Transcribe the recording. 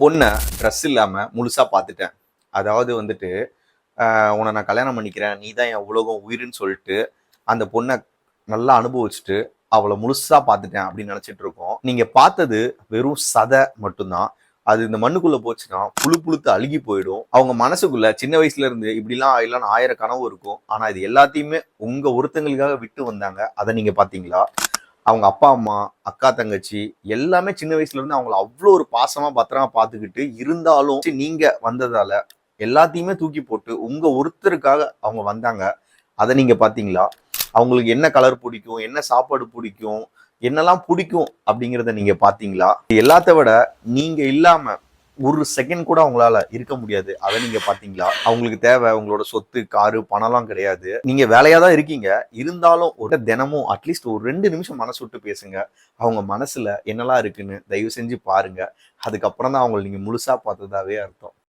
பொண்ணை ட்ரெஸ் இல்லாமல் முழுசாக பார்த்துட்டேன். அதாவது வந்துட்டு உன்னை நான் கல்யாணம் பண்ணிக்கிறேன், நீ தான் என் உலகம் உயிருன்னு சொல்லிட்டு அந்த பொண்ணை நல்லா அனுபவிச்சுட்டு அவளை முழுசாக பார்த்துட்டேன் அப்படின்னு நினச்சிட்டு இருக்கோம். நீங்கள் பார்த்தது வெறும் சதை மட்டும்தான். அது இந்த மண்ணுக்குள்ளே போச்சுன்னா புழு புழுத்து அழுகி போயிடும். அவங்க மனசுக்குள்ள சின்ன வயசுல இருந்து இப்படிலாம் ஆயிடலாம்னு 1000 கனவு இருக்கும். ஆனால் இது எல்லாத்தையுமே உங்கள் ஒருத்தங்களுக்காக விட்டு வந்தாங்க. அதை நீங்கள் பார்த்தீங்களா? அவங்க அப்பா அம்மா, அக்கா தங்கச்சி எல்லாமே சின்ன வயசுல இருந்து அவங்கள அவ்வளோ ஒரு பாசமா பத்திரமா பார்த்துக்கிட்டு இருந்தாலும் நீங்க வந்ததால எல்லாத்தையுமே தூக்கி போட்டு உங்க ஒருத்தருக்காக அவங்க வந்தாங்க. அதை நீங்க பாத்தீங்களா? அவங்களுக்கு என்ன கலர் பிடிக்கும், என்ன சாப்பாடு பிடிக்கும், என்னெல்லாம் பிடிக்கும் அப்படிங்கிறத நீங்க பாத்தீங்களா? எல்லாத்த விட நீங்க இல்லாம ஒரு செகண்ட் கூட அவங்களால இருக்க முடியாது. அதை நீங்க பாத்தீங்களா? அவங்களுக்கு தேவை உங்களோட சொத்து, காரு, பணம்லாம் கிடையாது. நீங்க வேலையா தான் இருக்கீங்க. இருந்தாலும் ஒரு தினமும் அட்லீஸ்ட் ஒரு 2 நிமிஷம் மனசு விட்டு பேசுங்க. அவங்க மனசுல என்னெல்லாம் இருக்குன்னு தயவு செஞ்சு பாருங்க. அதுக்கப்புறம் தான் அவங்களை நீங்க முழுசா பார்த்ததாவே அர்த்தம்.